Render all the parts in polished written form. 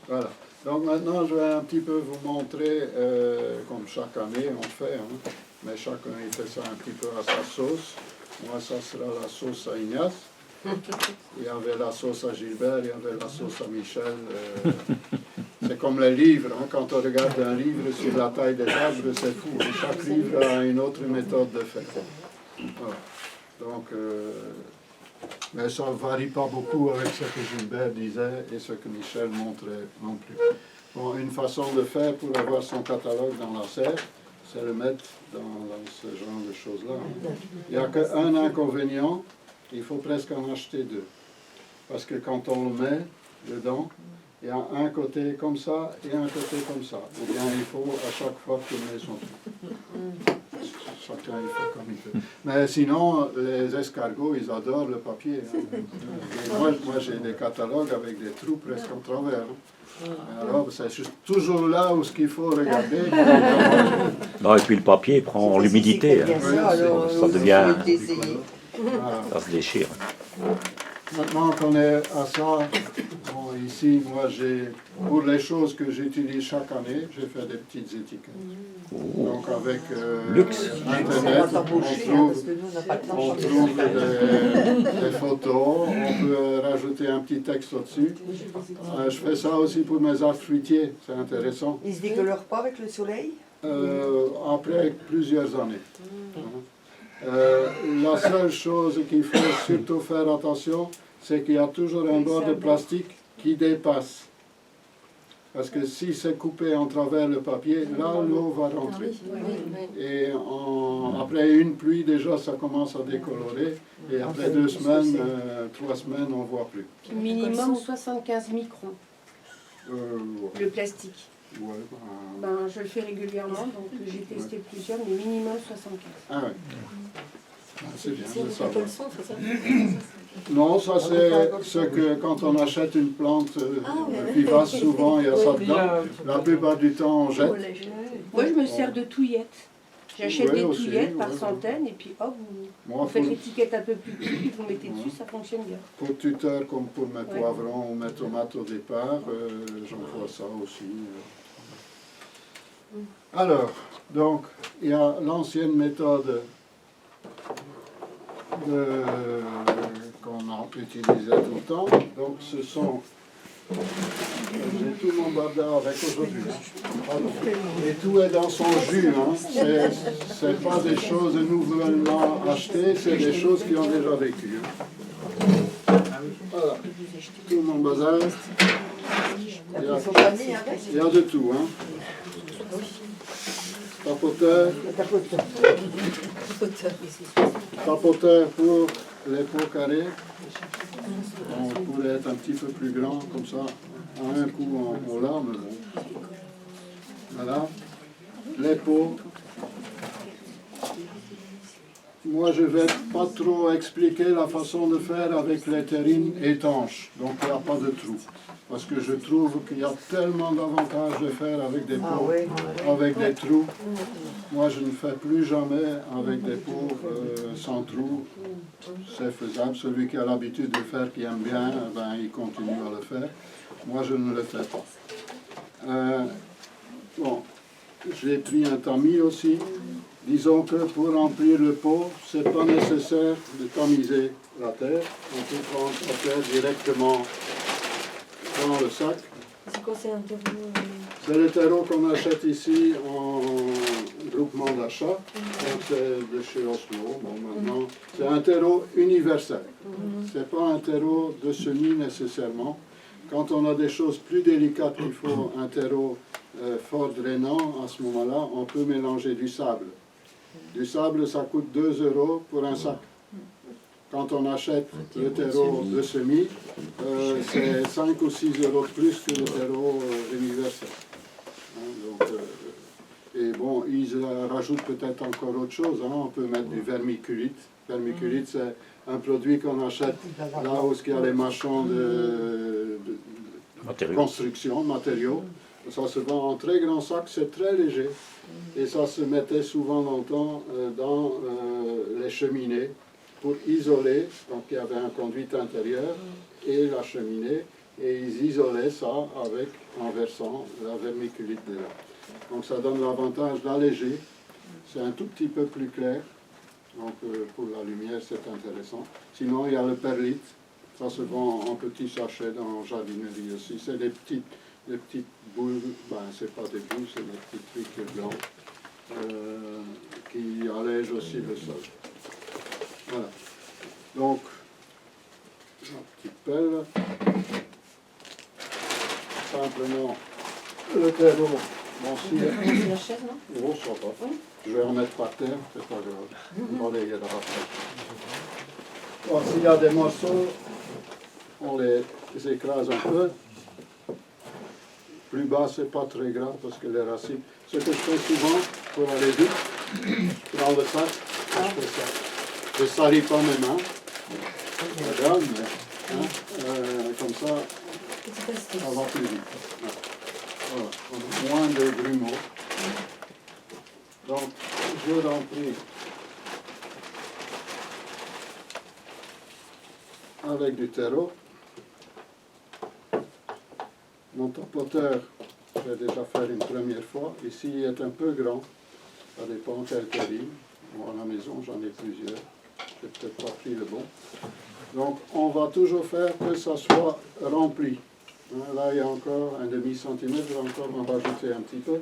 Voilà. Donc maintenant, je vais un petit peu vous montrer, comme chaque année on fait, hein, mais chacun il fait ça un petit peu à sa sauce. Moi, ça sera la sauce à Ignace. Il y avait la sauce à Gilbert, il y avait la sauce à Michel. C'est comme les livres, hein. Quand on regarde un livre sur la taille des arbres, c'est fou. Chaque livre a une autre méthode de faire. Voilà. Donc, mais ça ne varie pas beaucoup avec ce que Gilbert disait et ce que Michel montrait non plus. Bon, une façon de faire pour avoir son catalogue dans la serre, c'est le mettre dans ce genre de choses-là. Il n'y a qu'un inconvénient, il faut presque en acheter deux. Parce que quand on le met dedans, il y a un côté comme ça et un côté comme ça. Ou bien il faut à chaque fois tourner son truc. Chacun il fait comme il peut. Mais sinon, les escargots, ils adorent le papier. Hein. Moi j'ai des catalogues avec des trous presque en travers. Hein. Alors, c'est toujours là où ce qu'il faut regarder. Non, et puis le papier prend l'humidité. Hein. Ça devient... Voilà. Ça se déchire. Maintenant qu'on est à ça, bon, ici, moi, pour les choses que j'utilise chaque année, j'ai fait des petites étiquettes. Donc, avec Internet, on trouve des photos, on peut rajouter un petit texte au-dessus. Je fais ça aussi pour mes arbres fruitiers, c'est intéressant. Ils ne se décolorent pas avec le soleil? Après plusieurs années. La seule chose qu'il faut surtout faire attention, c'est qu'il y a toujours un bord de plastique qui dépasse. Parce que si c'est coupé en travers le papier, là l'eau va rentrer. Et après une pluie, déjà ça commence à décolorer. Et après 2 semaines, 3 semaines, on ne voit plus. Minimum 75 microns, le plastique. Ouais, Je le fais régulièrement, donc j'ai testé plusieurs, mais minimum 75. Ah ouais. C'est bien, c'est ça. c'est ça? Non, ça c'est ce que quand on achète une plante vivace, souvent il y a ça dedans. La plupart du temps on jette. Moi je me sers de touillettes. J'achète Ouais, des aussi, touillettes par ouais. centaines et puis hop, Moi, vous faites l'étiquette un peu plus petite, puis vous mettez dessus, ça fonctionne bien. pour tuteur comme pour mes poivrons ou mes tomates au départ, j'emploie ça aussi. Alors, donc, il y a l'ancienne méthode qu'on utilisait tout le temps. Donc, ce sont... J'ai tout mon bazar avec aujourd'hui. Hein. Et tout est dans son jus. Hein. C'est pas des choses nouvellement achetées, c'est des choses qui ont déjà vécu. Hein. Voilà. Tout mon bazar. Il y a de tout. Hein. Tapoteur pour les pots carrés. On pourrait être un petit peu plus grand, comme ça, à un coup on l'a, mais bon. Voilà. Les pots. Moi, je ne vais pas trop expliquer la façon de faire avec les terrines étanches, donc il n'y a pas de trou. Parce que je trouve qu'il y a tellement d'avantages de faire avec des pots, avec des trous. Moi, je ne fais plus jamais avec des pots sans trous. C'est faisable. Celui qui a l'habitude de faire, qui aime bien, ben, il continue à le faire. Moi, je ne le fais pas. Bon, j'ai pris un tamis aussi. Disons que pour remplir le pot, ce n'est pas nécessaire de tamiser la terre. On peut prendre la terre directement dans le sac. C'est quoi, c'est un terreau C'est le terreau qu'on achète ici en groupement d'achat. Donc c'est de chez Oslo. Bon, maintenant, c'est un terreau universel. Ce n'est pas un terreau de semis nécessairement. Quand on a des choses plus délicates, il faut un terreau fort drainant. À ce moment-là, on peut mélanger du sable. Du sable, ça coûte 2 € pour un sac. Quand on achète le terreau de semis, c'est 5 ou 6 € de plus que le terreau universel. Hein, donc, et bon, ils rajoutent peut-être encore autre chose. Hein, on peut mettre du vermiculite. Vermiculite, c'est un produit qu'on achète là où il y a les machins de construction, matériaux. Ça se vend en très grands sacs, c'est très léger. Et ça se mettait souvent longtemps dans les cheminées pour isoler. Donc il y avait un conduit intérieur et la cheminée. et ils isolaient ça en versant la vermiculite dedans. Donc ça donne l'avantage d'alléger, c'est un tout petit peu plus clair, donc pour la lumière c'est intéressant. Sinon il y a le perlite, ça se vend en petits sachets dans la jardinerie aussi, c'est des petites boules, c'est pas des boules, c'est des petits trucs blancs qui allègent aussi le sol. Voilà. Donc, la petite pelle, simplement le terreau. Bon, si, C'est la chaise, non? oh, ça va. Je vais en mettre par terre, c'est pas grave. On va les y après. Bon, s'il y a des morceaux, on les écrase un peu. Plus bas, c'est pas très grave parce que les racines. Ce que je fais souvent pour aller vite, dans le sac, je fais ça. Je ne salis pas mes mains. Regarde, mais comme ça, Petite astuce. ça va plus vite. Voilà, on a moins de grumeaux. Donc, je remplis avec du terreau. Mon tapoteur, je vais déjà faire une première fois. Ici, il est un peu grand. Ça dépend quel terrine. Moi, à la maison, j'en ai plusieurs. Je n'ai peut-être pas pris le bon. Donc, on va toujours faire que ça soit rempli. Là, il y a encore un demi-centimètre. Je vais encore en rajouter un petit peu.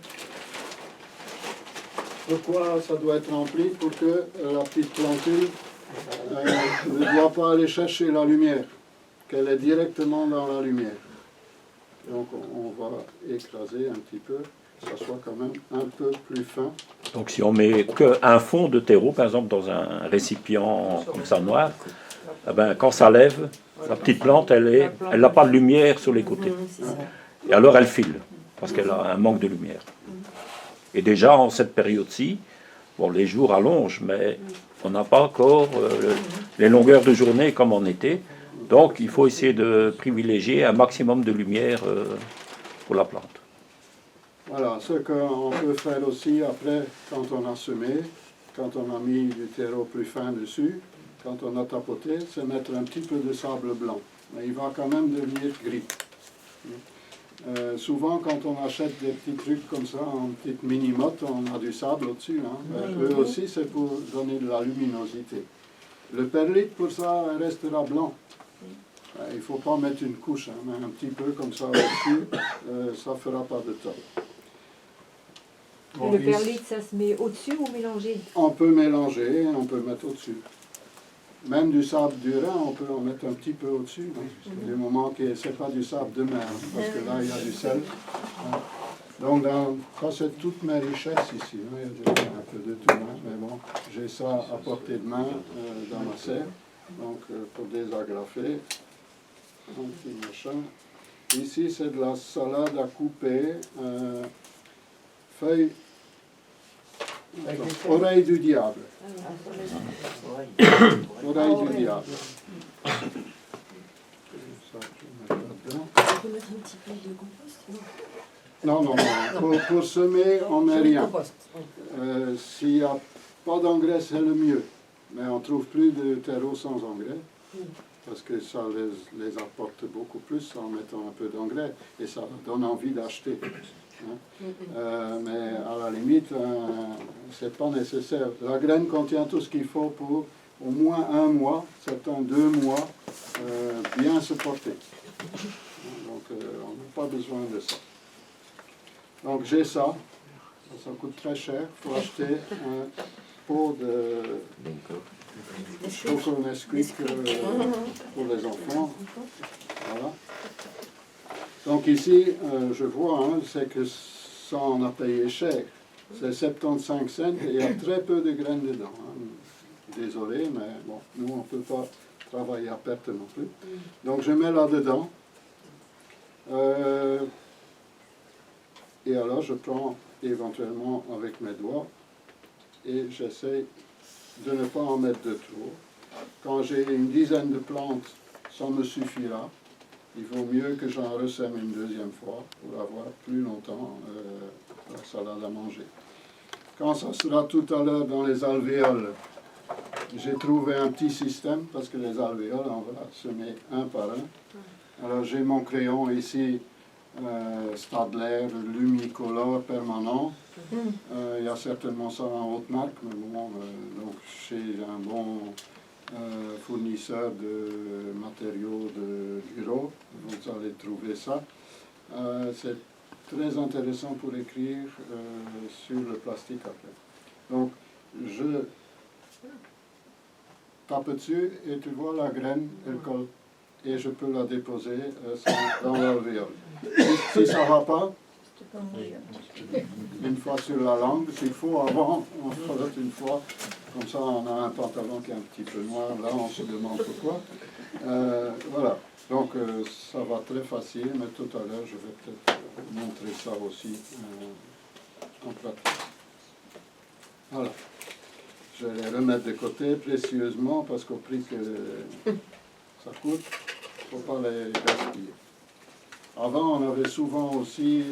Pourquoi ça doit être rempli? Pour que la petite plantule ne doit pas aller chercher la lumière, qu'elle est directement dans la lumière. Donc on va écraser un petit peu, que ça soit quand même un peu plus fin. Donc si on met qu'un fond de terreau, par exemple dans un récipient comme ça noir, eh ben, quand ça lève, la petite plante, elle n'a pas de lumière sur les côtés. Et alors elle file, parce qu'elle a un manque de lumière. Et déjà en cette période-ci, bon, les jours allongent, mais on n'a pas encore les longueurs de journée comme en été. Donc il faut essayer de privilégier un maximum de lumière pour la plante. Voilà, ce qu'on peut faire aussi après, quand on a semé, quand on a mis du terreau plus fin dessus, quand on a tapoté, c'est mettre un petit peu de sable blanc. Mais il va quand même devenir gris. Souvent, quand on achète des petits trucs comme ça, en petite mini-motte, on a du sable au-dessus. Eux aussi, c'est pour donner de la luminosité. Le perlite, pour ça, restera blanc. Il ne faut pas mettre une couche, mais un petit peu comme ça au-dessus, ça ne fera pas de tort. Et le perlite, ça se met au-dessus ou mélangé? On peut mélanger, on peut mettre au-dessus. Même du sable du Rhin, on peut en mettre un petit peu au-dessus. Du moment que ce n'est pas du sable de mer, parce que là, il y a du sel. Donc, ça, c'est toutes mes richesses ici. Il y a un peu de tout, mais bon, j'ai ça à portée de main dans ma serre. Donc, pour désagrafer, un petit machin. Ici, c'est de la salade à couper, feuilles, oreille du diable. Oreille du diable. Ça, je vais mettre là-dedans. On peut mettre un petit peu de compost? Non. Pour semer, on ne met rien. S'il n'y a pas d'engrais, c'est le mieux. Mais on ne trouve plus de terreau sans engrais. Parce que ça les apporte beaucoup plus en mettant un peu d'engrais. Et ça donne envie d'acheter. Mais à la limite, ce n'est pas nécessaire. La graine contient tout ce qu'il faut pour au moins 1 mois, certains 2 mois, bien se porter. Donc on n'a pas besoin de ça. Donc j'ai ça. Ça coûte très cher. Il faut acheter un pot de chocolat Nesquik pour les enfants. Voilà. Donc ici, je vois, c'est que ça on a payé cher. C'est 75 cents et il y a très peu de graines dedans. Désolé, mais bon, nous on ne peut pas travailler à perte non plus. Donc je mets là-dedans. Et alors je prends éventuellement avec mes doigts et j'essaie de ne pas en mettre de trop. Quand j'ai une dizaine de plantes, ça me suffira. Il vaut mieux que j'en ressème une deuxième fois pour avoir plus longtemps la salade à manger. Quand ça sera tout à l'heure dans les alvéoles, j'ai trouvé un petit système parce que les alvéoles, on va semer un par un. Alors j'ai mon crayon ici, Stadler Lumicolor permanent. Il y a certainement ça en haute marque, mais bon, donc chez un bon fournisseur de matériaux de bureau, vous allez trouver ça. C'est très intéressant pour écrire sur le plastique après. Donc je tape dessus et tu vois la graine, elle colle. Et je peux la déposer dans l'alvéole. Si ça ne va pas, une fois sur la langue, s'il faut avant, on frotte une fois, comme ça on a un pantalon qui est un petit peu noir, là on se demande pourquoi. Voilà, donc ça va très facile, mais tout à l'heure je vais peut-être montrer ça aussi en pratique. Voilà, je vais les remettre de côté précieusement parce qu'au prix que ça coûte, il ne faut pas les gaspiller. Avant, on avait souvent aussi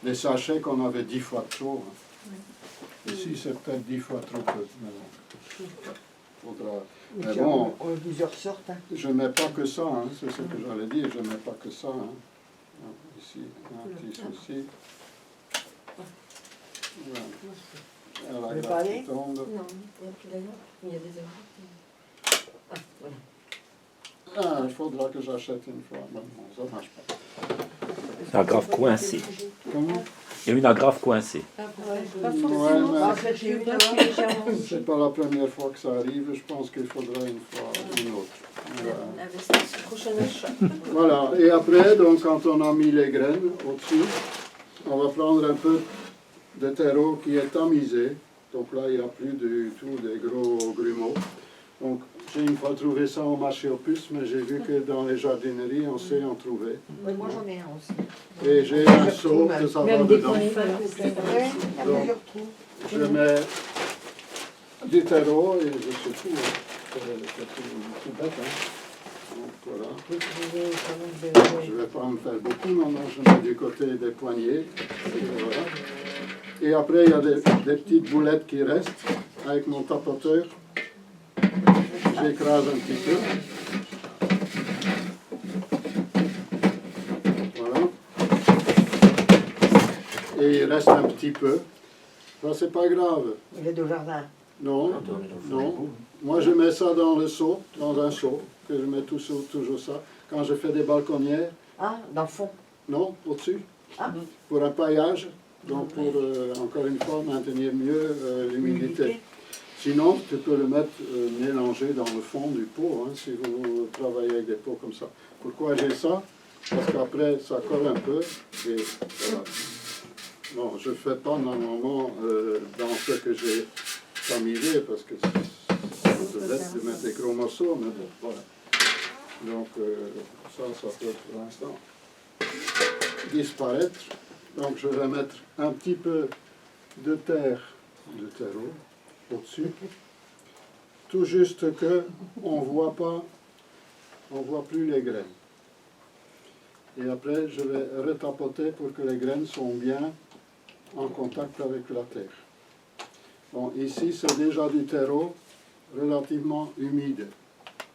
des sachets qu'on avait 10 fois trop. Ici, c'est peut-être 10 fois trop peu. Mais bon, On a plusieurs sortes. Hein. je ne mets pas que ça, hein, c'est ce que j'allais dire, je ne mets pas que ça. Hein. Ici, un petit souci. Voilà. Vous parlez? Qui tombe. Non, il n'y a plus d'ailleurs, mais il y a des heures. Ah, voilà. Ah, il faudra que j'achète une fois. Bon, ça ne marche pas. Une agrafe coincée. Comment? Il y a une agrafe coincée. Pas Ouais, forcément. mais- Ah, c'est chez vous, là. C'est pas la première fois que ça arrive, je pense qu'il faudra une fois une autre. Voilà. Avec ce prochain achat. Voilà, et après, donc, quand on a mis les graines au-dessus, on va prendre un peu de terreau qui est tamisé. Donc là, il n'y a plus du tout des gros grumeaux. Donc, j'ai une fois trouvé ça au marché aux puces, mais j'ai vu que dans les jardineries, on sait en trouver. Oui, moi j'en ai un aussi. Et j'ai un seau que ça va Même dedans. décoré. Ouais, il y a plusieurs trous. Je mets du terreau et je secoue. C'est tout bête, hein. Donc, voilà. Vous pouvez quand même Je ne vais pas en faire beaucoup, maintenant je mets du côté des poignets. Et, voilà. Et après, il y a des petites boulettes qui restent avec mon tapoteur. J'écrase un petit peu. Voilà. Et il reste un petit peu. Ça, c'est pas grave. Il est de jardin. Non, non. Moi, je mets ça dans le seau, dans un seau, que je mets toujours ça. Quand je fais des balconnières, Ah, dans le fond. non, au-dessus. Ah. Pour un paillage, donc pour, encore une fois, maintenir mieux l'humidité. Sinon, tu peux le mettre mélangé dans le fond du pot, hein, si vous travaillez avec des pots comme ça. Pourquoi j'ai ça? Parce qu'après, ça colle un peu. Et voilà. Non, je ne fais pas normalement dans ce que j'ai tamisé, parce que c'est bête de mettre des gros morceaux, mais bon, voilà. Donc, ça peut pour l'instant disparaître. Donc, je vais mettre un petit peu de terre, de terreau, au-dessus, tout juste que on voit plus les graines. Et après, je vais retapoter pour que les graines soient bien en contact avec la terre. Bon, ici, c'est déjà du terreau relativement humide.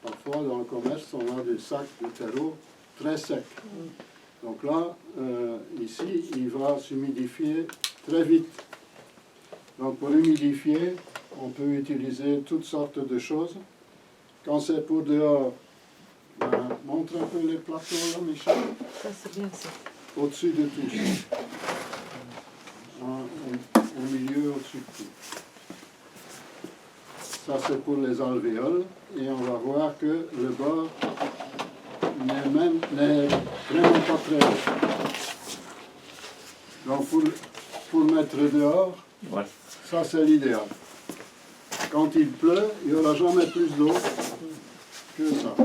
Parfois, dans le commerce, on a des sacs de terreau très secs. Donc là, ici, il va s'humidifier très vite. Donc pour humidifier, on peut utiliser toutes sortes de choses. Quand c'est pour dehors, montre un peu les plateaux là, Michel, Ça c'est bien ça. au-dessus de tout. Au milieu, au-dessus de tout. Ça c'est pour les alvéoles, et on va voir que le bord n'est vraiment pas très haut. Donc pour mettre dehors, Voilà. ça, c'est l'idéal. Quand il pleut, il n'y aura jamais plus d'eau que ça.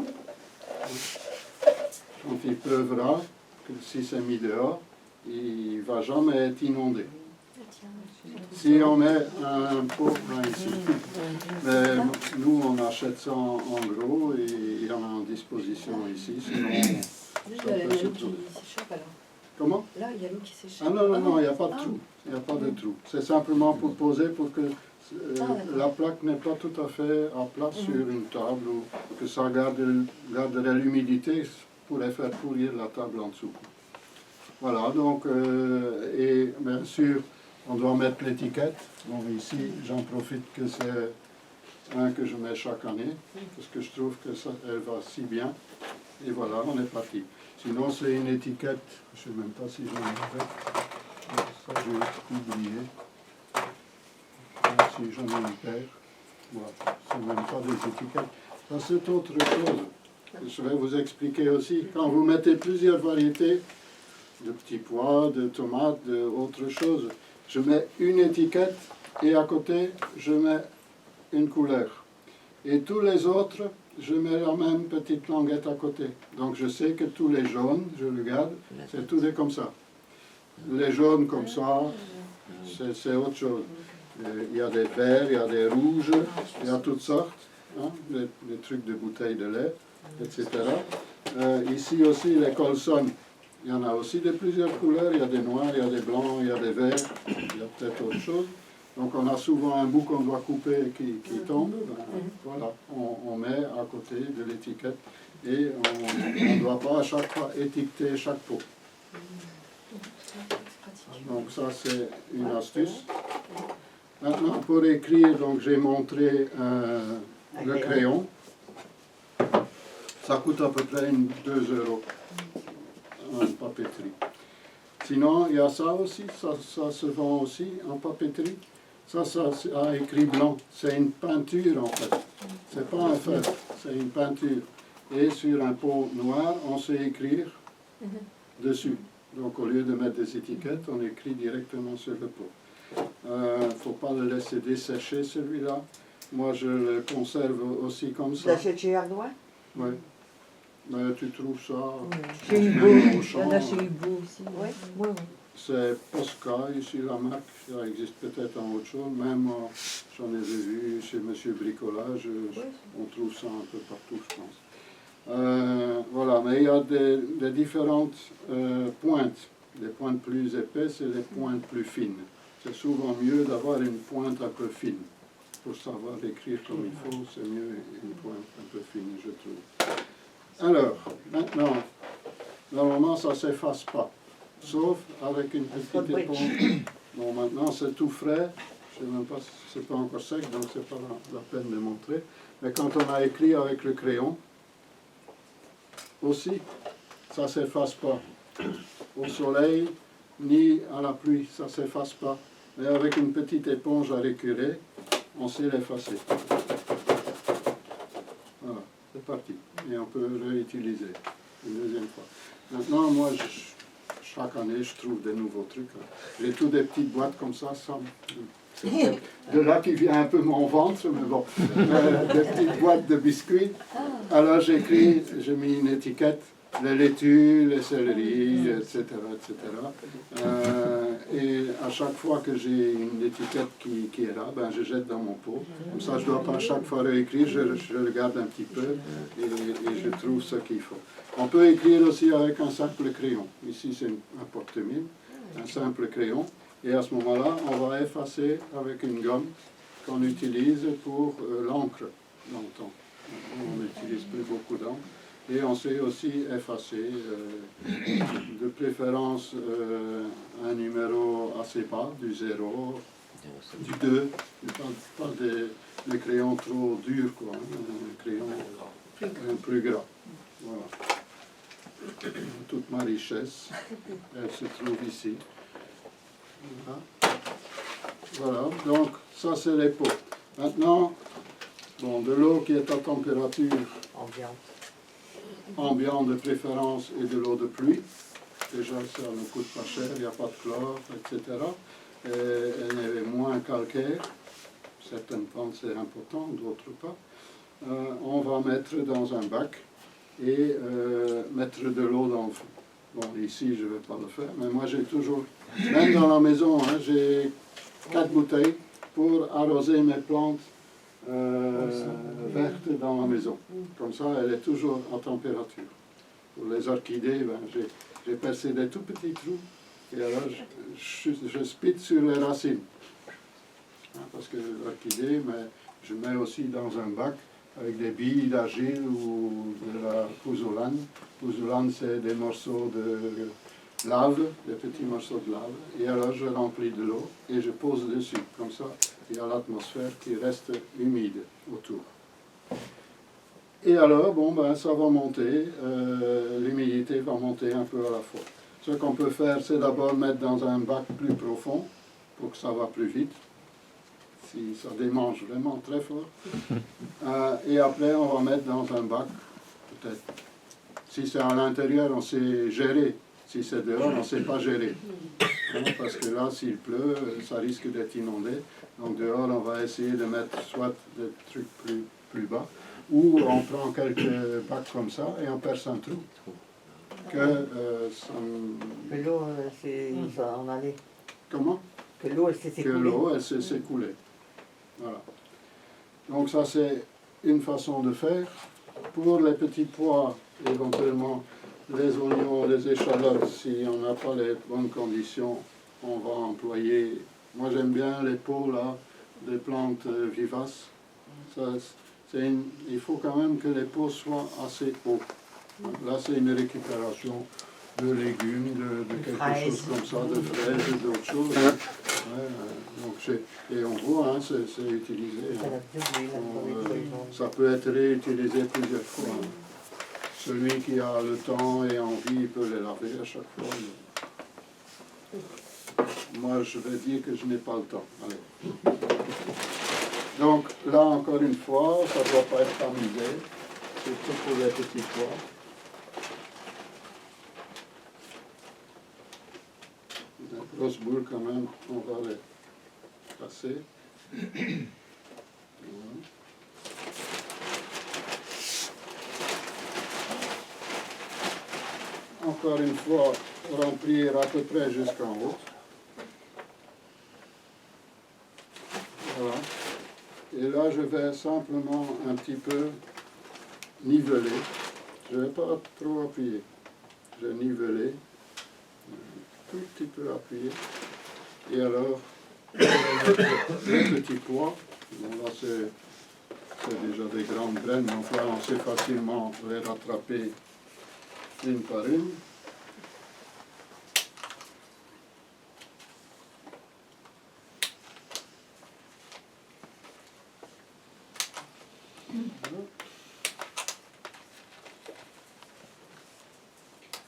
Quand il pleuvra, que si c'est mis dehors, il ne va jamais être inondé. Si on met un pot là, ici, mais nous on achète ça en gros et il y en a en disposition ici, sinon Juste ça il y a peut se l'eau qui trouver. s'échappe alors. Comment? Là il y a l'eau qui s'échappe. Ah non, il n'y a pas de trou. Il n'y a pas de trou. C'est simplement pour poser pour que la plaque n'est pas tout à fait à plat sur une table ou que ça garderait l'humidité pourrait faire pourrir la table en dessous. Voilà, donc, et bien sûr, on doit mettre l'étiquette. Bon, ici, j'en profite que c'est un que je mets chaque année, parce que je trouve que ça, elle va si bien. Et voilà, on est parti. Sinon, c'est une étiquette, je ne sais même pas si j'en avais. Ça, j'ai oublié. Si j'en ai une paire. Voilà, c'est même pas des étiquettes. Ça, c'est autre chose. Je vais vous expliquer aussi. Quand vous mettez plusieurs variétés de petits pois, de tomates, d'autres choses, je mets une étiquette et à côté, je mets une couleur. Et tous les autres, je mets la même petite languette à côté. Donc je sais que tous les jaunes, je regarde, c'est tous des comme ça. Les jaunes comme ça, c'est autre chose. Il y a des verts, il y a des rouges, il y a toutes sortes, hein, des trucs de bouteilles de lait, etc. Ici aussi, les colsons, il y en a aussi de plusieurs couleurs. Il y a des noirs, il y a des blancs, il y a des verts, il y a peut-être autre chose. Donc on a souvent un bout qu'on doit couper qui tombe. Ben, voilà, on met à côté de l'étiquette et on ne doit pas à chaque fois étiqueter chaque pot. Donc ça c'est une astuce. Maintenant pour écrire, donc j'ai montré le crayon. Ça coûte à peu près 2 € en papeterie. Sinon il y a ça aussi, ça se vend aussi en papeterie. Ça a écrit blanc. C'est une peinture en fait. C'est pas un feutre, c'est une peinture. Et sur un pot noir, on sait écrire dessus. Donc au lieu de mettre des étiquettes, on écrit directement sur le pot. Il ne faut pas le laisser dessécher celui-là. Moi je le conserve aussi comme ça. Tu l'achètes chez Ardois? Oui. Mais tu trouves ça Chez Hugo. au Il champ. y en a chez Hugo aussi. Oui, oui, oui. C'est Posca, ici la marque, ça existe peut-être en autre chose, même j'en ai vu chez Monsieur Bricolage, on trouve ça un peu partout je pense. Voilà, mais il y a des différentes pointes, des pointes plus épaisses et des pointes plus fines. C'est souvent mieux d'avoir une pointe un peu fine. Pour savoir écrire comme il faut, c'est mieux une pointe un peu fine, je trouve. Alors, maintenant, normalement ça ne s'efface pas. Sauf avec une petite éponge. Bon, maintenant c'est tout frais. Je ne sais même pas si c'est pas encore sec, donc c'est pas la peine de montrer. Mais quand on a écrit avec le crayon, aussi, ça ne s'efface pas. Au soleil, ni à la pluie, ça ne s'efface pas. Mais avec une petite éponge à récurer, on sait l'effacer. Voilà, c'est parti. Et on peut réutiliser une deuxième fois. Maintenant, moi, chaque année, je trouve des nouveaux trucs. J'ai toutes des petites boîtes comme ça. C'est de là qui vient un peu mon ventre, mais bon. Des petites boîtes de biscuits. Alors j'ai mis une étiquette, les laitues, les céleris, etc. Et à chaque fois que j'ai une étiquette qui est là, ben, je jette dans mon pot. Comme ça, je ne dois pas chaque fois réécrire, je regarde un petit peu et je trouve ce qu'il faut. On peut écrire aussi avec un simple crayon. Ici, c'est un porte-mine, un simple crayon. Et à ce moment-là, on va effacer avec une gomme qu'on utilise pour l'encre longtemps. On n'utilise plus beaucoup d'encre. Et on sait aussi effacer, de préférence un numéro assez bas, du 0, du 2, pas des crayons trop durs, quoi, un crayon plus gras. Voilà. Toute ma richesse, elle se trouve ici. Voilà, donc ça c'est les pots. Maintenant, bon, de l'eau qui est à température ambiante de préférence et de l'eau de pluie. Déjà ça ne coûte pas cher, il n'y a pas de chlore, etc. Et elle est moins calcaire. Certaines plantes c'est important, d'autres pas. On va mettre dans un bac et mettre de l'eau dans le fond. Bon, ici, je ne vais pas le faire, mais moi, j'ai toujours, même dans la maison, hein, j'ai 4 bouteilles pour arroser mes plantes vertes dans la maison. Comme ça, elle est toujours en température. Pour les orchidées, ben, j'ai percé des tout petits trous, et alors je spite sur les racines. Hein, parce que l'orchidée, je mets aussi dans un bac avec des billes d'argile ou de la pouzzolane. Pouzzolane, c'est des morceaux de lave, des petits morceaux de lave. Et alors je remplis de l'eau et je pose dessus. Comme ça, il y a l'atmosphère qui reste humide autour. Et alors, bon, ben, ça va monter, l'humidité va monter un peu à la fois. Ce qu'on peut faire, c'est d'abord mettre dans un bac plus profond pour que ça va plus vite. Si ça démange vraiment très fort. Et après, on va mettre dans un bac, peut-être. Si c'est à l'intérieur, on sait gérer. Si c'est dehors, on ne sait pas gérer. Hein, parce que là, s'il pleut, ça risque d'être inondé. Donc dehors, on va essayer de mettre soit des trucs plus bas, ou on prend quelques bacs comme ça et on perce un trou. Que Que l'eau, ça en allait. Comment? Que l'eau, elle s'est Que écoulée. l'eau, elle s'est s'écouler. Voilà. Donc ça, c'est une façon de faire. Pour les petits pois, éventuellement, les oignons, les échalotes, si on n'a pas les bonnes conditions, on va employer... Moi, j'aime bien les pots, là, des plantes vivaces. Ça, il faut quand même que les pots soient assez hauts. Là, c'est une récupération de légumes, de quelque chose comme ça, de fraises et d'autres choses. Ouais, donc et on voit, hein, c'est utilisé. Ça peut être réutilisé plusieurs fois. Hein. Celui qui a le temps et envie, il peut les laver à chaque fois. Moi, je vais dire que je n'ai pas le temps. Allez. Donc, là, encore une fois, ça ne doit pas être tamisé. C'est tout pour les petits pois. Les grosses boules, quand même, on va les passer. Voilà. Encore une fois, remplir à peu près jusqu'en haut. Voilà. Et là, je vais simplement un petit peu niveler. Je ne vais pas trop appuyer. Je vais niveler. Un tout petit peu appuyer. Et alors, les petits pois. Bon, là, c'est déjà des grandes graines, donc là, on sait facilement les rattraper une par une.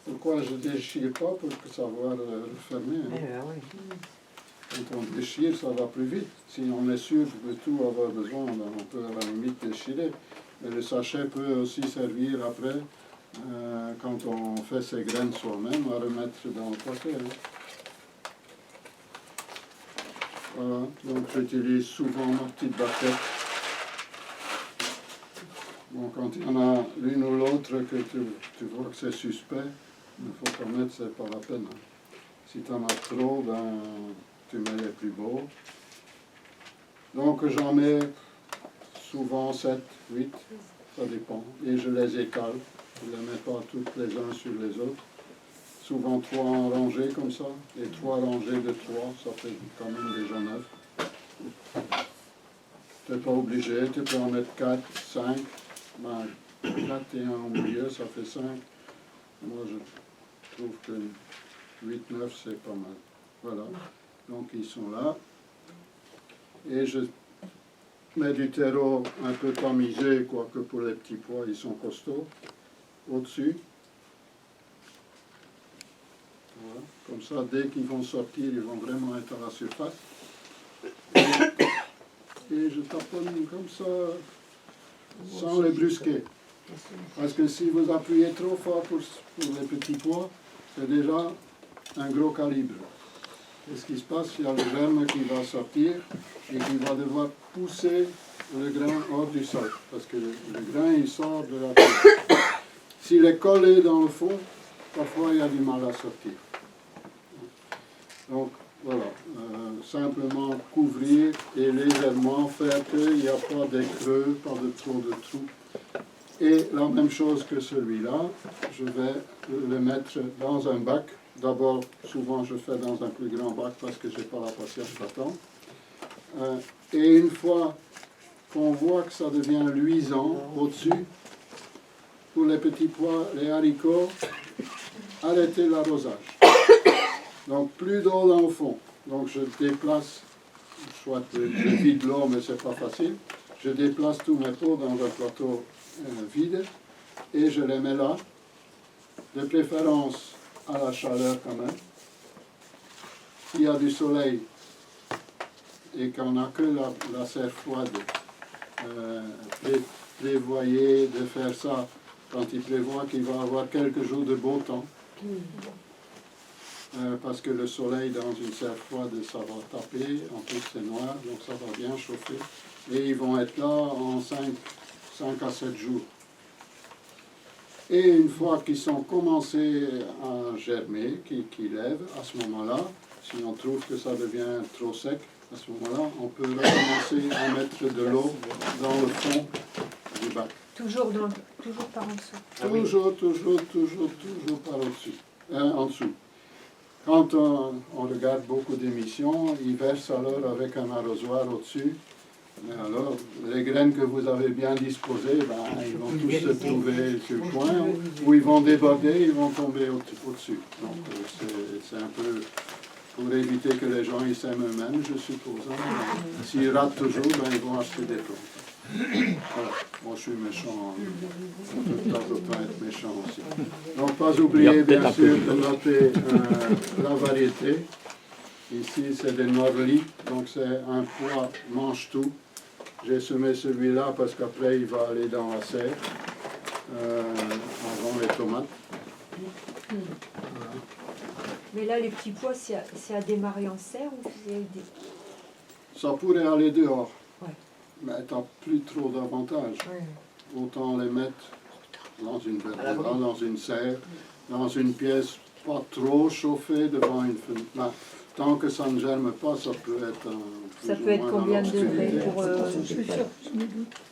Pourquoi je ne déchire pas pour que savoir refermer. Hein. Oui. Quand on déchire, ça va plus vite. Si on est sûr de tout avoir besoin, ben on peut à la limite déchirer. Mais le sachet peut aussi servir après, quand on fait ses graines soi-même, à remettre dans le paquet. Hein. Voilà, donc j'utilise souvent ma petite barquette. Bon, quand il y en a l'une ou l'autre que tu vois que c'est suspect, il faut qu'en mettre, c'est pas la peine. Hein. Si tu en as trop, ben, tu mets les plus beaux. Donc j'en mets souvent 7, 8, ça dépend. Et je les écale. Je ne les mets pas toutes les uns sur les autres. Souvent 3 en rangée comme ça. Et 3 rangées de 3, ça fait quand même déjà 9. Tu n'es pas obligé, tu peux en mettre 4, 5. Ben, 4 et 1 au milieu, ça fait 5. Moi, je trouve que 8, 9, c'est pas mal. Voilà. Donc, ils sont là. Et je mets du terreau un peu tamisé, quoique pour les petits pois, ils sont costauds, au-dessus. Voilà. Comme ça, dès qu'ils vont sortir, ils vont vraiment être à la surface. Et je taponne comme ça, sans les brusquer. Parce que si vous appuyez trop fort pour les petits pois, c'est déjà un gros calibre. Et ce qui se passe, il y a le germe qui va sortir et qui va devoir pousser le grain hors du sol. Parce que le grain, il sort de la terre. S'il est collé dans le fond, parfois il y a du mal à sortir. Donc voilà, simplement couvrir et légèrement faire qu'il n'y a pas de creux, pas de trop de trous. Et la même chose que celui-là, je vais le mettre dans un bac. D'abord, souvent je fais dans un plus grand bac parce que je n'ai pas la patience d'attendre. Et une fois qu'on voit que ça devient luisant au-dessus, pour les petits pois, les haricots, arrêtez l'arrosage. Donc plus d'eau dans le fond. Donc je déplace, soit je vide l'eau, mais c'est pas facile. Je déplace tous mes pots dans un plateau vide et je les mets là, de préférence à la chaleur quand même. S'il y a du soleil et qu'on n'a que la serre froide, prévoyez de faire ça quand il prévoit qu'il va y avoir quelques jours de beau temps. Parce que le soleil dans une serre froide, ça va taper, en plus c'est noir, donc ça va bien chauffer. Et ils vont être là en 5 à 7 jours. Et une fois qu'ils sont commencés à germer, qu'ils lèvent, à ce moment-là, si on trouve que ça devient trop sec, à ce moment-là, on peut recommencer à mettre de l'eau dans le fond du bac. Toujours par en dessous. Toujours par au-dessus, en dessous. Quand on regarde beaucoup d'émissions, ils versent alors avec un arrosoir au-dessus. Mais alors, les graines que vous avez bien disposées, ben, ils vont tous se trouver sur le coin, ou ils vont déborder, ils vont tomber au-dessus. Donc c'est un peu pour éviter que les gens ils s'aiment eux-mêmes, je suppose. Hein. S'ils ratent toujours, ben, ils vont acheter des plantes. Voilà. Moi je suis méchant, on peut de temps en temps être méchant aussi. Donc pas oublier bien sûr de noter la variété. Ici c'est des Norli, donc c'est un pois mange-tout. J'ai semé celui-là parce qu'après il va aller dans la serre, avant les tomates. Voilà. Mais là, les petits pois, c'est à démarrer en serre ou c'est des... Ça pourrait aller dehors, Ouais. mais t'as plus trop d'avantages. Ouais. Autant les mettre dans une véranda, dans une serre, dans une pièce pas trop chauffée devant une fenêtre. Ben, tant que ça ne germe pas, ça peut être un... Ça peut être combien de degrés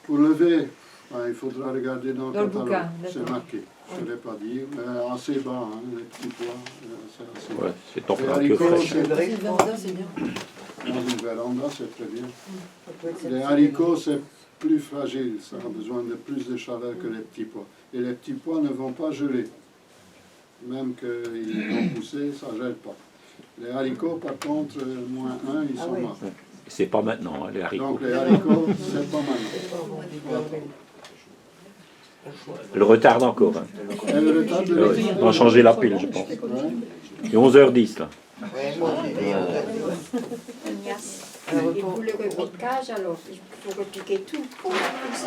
pour lever, ben, il faudra regarder dans le le bouquin, catalogue, c'est d'accord. marqué. Je ne vais pas dire, mais assez bas, hein, les petits pois, c'est assez bas. Ouais, c'est Les température haricots, fraîche. C'est bien. dans une véranda, c'est très bien. Les haricots, c'est plus fragile, ça a besoin de plus de chaleur que les petits pois. Et les petits pois ne vont pas geler. Même qu'ils vont pousser, ça ne gèle pas. Les haricots, par contre, moins 1, ils sont morts. C'est pas maintenant, hein, les haricots. Donc les haricots, c'est pas maintenant. Le retarde encore. Hein. Et le retard de Ouais, on va changer la pile, je pense. Ouais. Et 11h10, là. Ouais, moi, Et pour le repiquage, alors, il faut repiquer tout.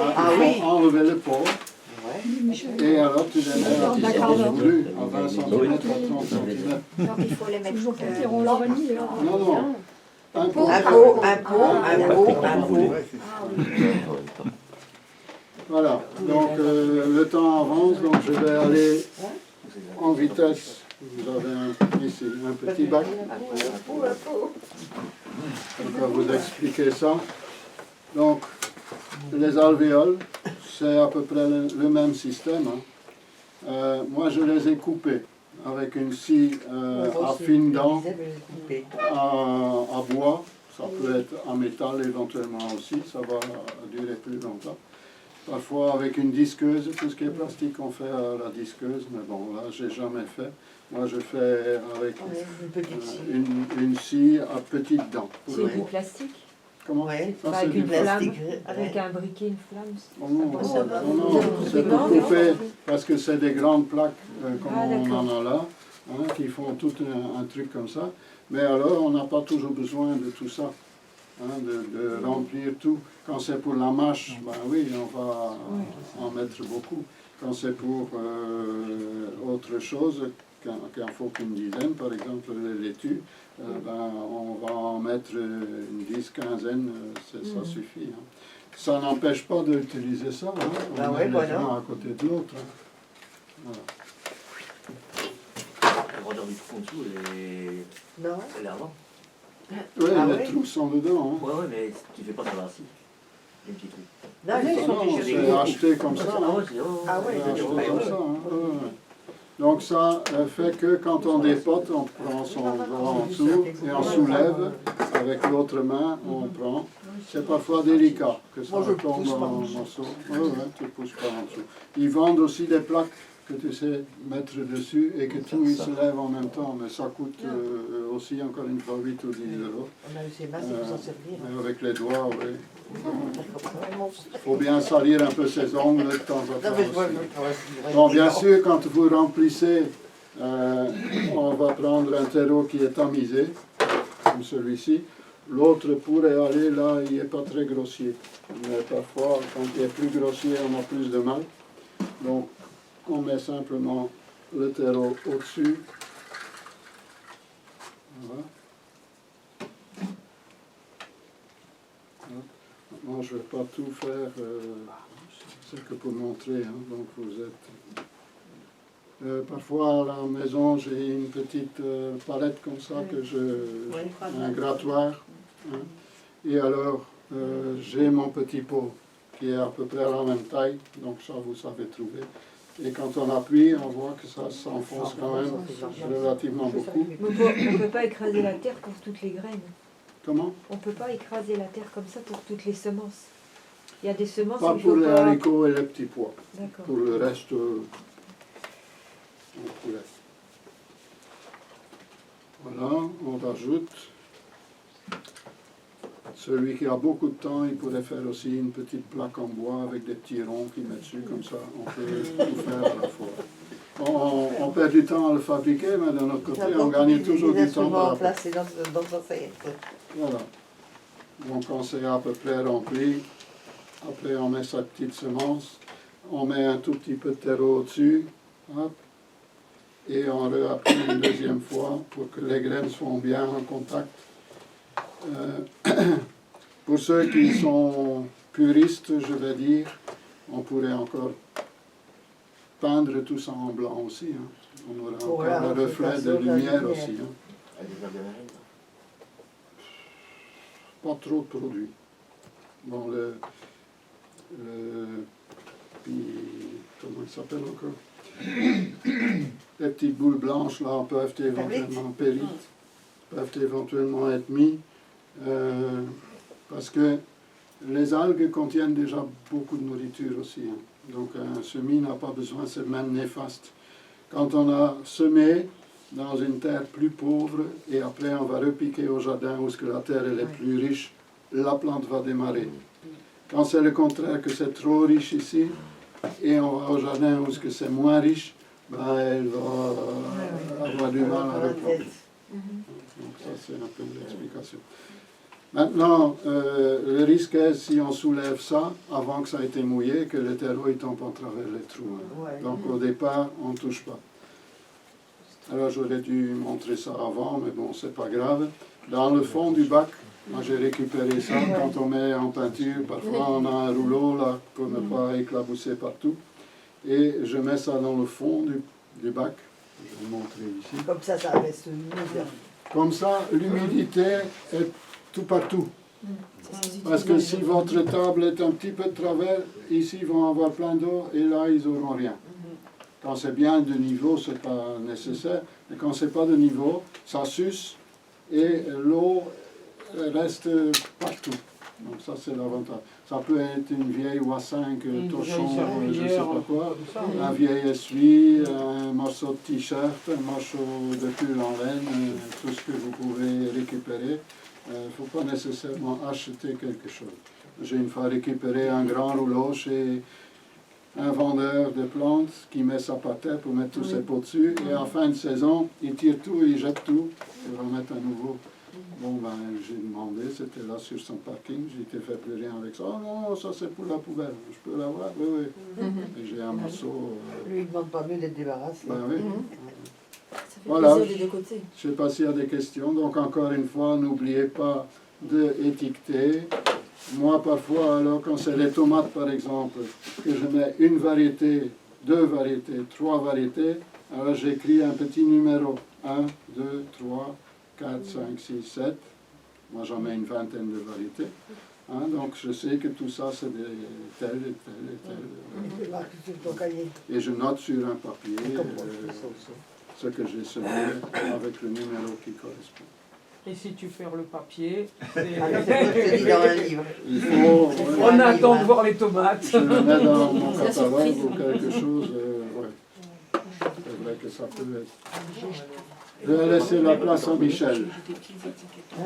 Ah oui. Il faut enlever le pot. Ouais. Et alors tu les mets à 10 plus, à 20 cm, à 30 cm. Donc il faut les mettre. Non, non. Un pot. Un pot, un pot, un pot, un pot. Voilà, donc le temps avance, donc je vais aller en vitesse. Vous avez ici un petit bac. Je vais vous expliquer ça. Donc, les alvéoles, c'est à peu près le même système. Hein. Moi, je les ai coupés avec une scie à fines dents, à bois. Ça peut être en métal éventuellement aussi, ça va durer plus longtemps. Parfois avec une disqueuse, tout ce qui est plastique on fait à la disqueuse, mais bon là j'ai jamais fait. Moi je fais avec une scie à petites dents. C'est du plastique. Comment? Ouais. Ça, Avec c'est du une flamme, plastique. avec un briquet, une flamme. Oh non, Oh, ça va. non, c'est pour couper, parce que c'est des grandes plaques comme Ah, on d'accord. en a là, hein, qui font tout un truc comme ça. Mais alors on n'a pas toujours besoin de tout ça, hein, de remplir tout. Quand c'est pour la mâche, ben oui, on va en mettre beaucoup. Quand c'est pour autre chose, qu'il en faut qu'une dizaine, par exemple les laitues, ben, on va en mettre une 10-15, ça suffit. Hein. Ça n'empêche pas d'utiliser ça, hein. On Ben met ouais, les voilà. uns à côté de l'autre. Hein. Voilà. La grandeur du trou en dessous, Non. elle est avant. Oui, Ah les ouais. trous sont dedans. Hein. Ouais, mais tu fais pas ça là-ci. Les petits trous. Non, Ah ils sont non, déjà c'est acheté comme ça. Ah Hein. ouais, c'est Ah ouais, C'est acheté ouais, comme ouais. ça. Hein. Ouais, ouais. Donc ça fait que quand on dépote, on prend son bras en dessous et on soulève avec l'autre main, on prend. c'est parfois délicat que ça Moi, je tombe pousse pas en en dessous. morceaux. Ouais, tu ne pousses pas en dessous. Ils vendent aussi des plaques que tu sais mettre dessus et que tout il se lève en même temps, mais ça coûte aussi encore une fois 8 ou 10 euros. On a eu ces masses, il faut s'en servir. Mais avec les doigts, oui. Vraiment. Il faut bien salir un peu ses ongles de temps en Non, temps mais je vois, aussi. Bon, bien sûr, quand vous remplissez, on va prendre un terreau qui est tamisé, comme celui-ci. L'autre pourrait aller là, il n'est pas très grossier. Mais parfois, quand il est plus grossier, on a plus de mal. Donc, on met simplement le terreau au-dessus. Voilà. Maintenant, je ne vais pas tout faire, c'est que pour montrer. Hein. Donc, vous êtes... parfois, à la maison, j'ai une petite palette comme ça, que un grattoir. Hein. Et alors, j'ai mon petit pot qui est à peu près à la même taille, donc ça, vous savez trouver. Et quand on appuie, on voit que ça s'enfonce quand même relativement beaucoup. Mais on ne peut pas écraser la terre pour toutes les graines. Comment? On ne peut pas écraser la terre comme ça pour toutes les semences. Il y a des semences Pas où il pour faut les pas... haricots et les petits pois. D'accord. Pour le reste, on pourrait. Voilà, on rajoute. Celui qui a beaucoup de temps, il pourrait faire aussi une petite plaque en bois avec des petits ronds qu'il met dessus, comme ça on peut tout faire à la fois. On perd du temps à le fabriquer, mais d'un autre côté, on gagne toujours du temps par rapport. placés dans sa assiette. Voilà. Donc quand c'est à peu près rempli, après on met sa petite semence, on met un tout petit peu de terreau au-dessus, hop, et on réappuie une deuxième fois pour que les graines soient bien en contact. Pour ceux qui sont puristes, je vais dire, on pourrait encore peindre tout ça en blanc aussi. Hein. On aura encore Voilà, le reflet de lumière aussi. Hein. Avec des herbes de marine. Pas trop de produits. Bon, comment il s'appelle encore? Les petites boules blanches là peuvent éventuellement périte, peuvent éventuellement être mis. Parce que les algues contiennent déjà beaucoup de nourriture aussi. Hein. Donc un semis n'a pas besoin, c'est même néfaste. Quand on a semé dans une terre plus pauvre et après on va repiquer au jardin où la terre elle est plus riche, la plante va démarrer. Quand c'est le contraire, que c'est trop riche ici et on va au jardin où c'est moins riche, ben, elle va avoir du mal à reprendre. Donc ça c'est un peu l'explication. Maintenant, le risque est, si on soulève ça, avant que ça ait été mouillé, que le terreau il tombe en travers les trous. Hein. Ouais. Donc au départ, on ne touche pas. Alors j'aurais dû montrer ça avant, mais bon, c'est pas grave. Dans le fond du bac, moi j'ai récupéré ça. Quand on met en peinture, parfois on a un rouleau là pour ne pas éclabousser partout. Et je mets ça dans le fond du bac. Je vais vous montrer ici. Comme ça reste humide. Comme ça, l'humidité est tout partout. Parce que si votre table est un petit peu de travers, ici ils vont avoir plein d'eau et là ils n'auront rien. Quand c'est bien de niveau, ce n'est pas nécessaire. Mais quand ce n'est pas de niveau, ça suce et l'eau reste partout. Donc ça c'est l'avantage. Ça peut être une vieille Wassin, torchon, je ne sais pas quoi, un vieil essuie, un morceau de t-shirt, un morceau de pull en laine, tout ce que vous pouvez récupérer. Il ne faut pas nécessairement acheter quelque chose. J'ai une fois récupéré un grand rouleau chez un vendeur de plantes qui met sa patette pour mettre tous ses pots dessus et en fin de saison, il tire tout, il jette tout pour en mettre à nouveau. Bon, ben, j'ai demandé, c'était là sur son parking, j'ai été fait plus rien avec ça. Oh non, ça c'est pour la poubelle, je peux l'avoir? Oui, oui. Et j'ai un morceau. Lui, il ne demande pas mieux d'être débarrassé. Ben oui. Ça fait Voilà. plaisir des deux côtés. Je ne sais pas s'il y a des questions. Donc encore une fois, n'oubliez pas d'étiqueter. Moi parfois, alors quand c'est les tomates par exemple, que je mets une variété, deux variétés, trois variétés, alors j'écris un petit numéro. 1, 2, 3, 4, 5, 6, 7. Moi j'en mets une vingtaine de variétés. Hein, donc je sais que tout ça c'est des telles et telles et telles. Tu marques sur ton cahier. Et je note sur un papier Comme moi, je fais ça aussi. ce que j'ai semé avec le numéro qui correspond. Et si tu perds le papier, Ah, mais c'est moi qui te dis dans un livre. Il faut, ouais, on attend de voir les tomates. je le mets dans mon C'est la catalogue surprise. ou quelque chose. Ouais. C'est vrai que ça peut être. Je vais laisser la place à Michel. Hein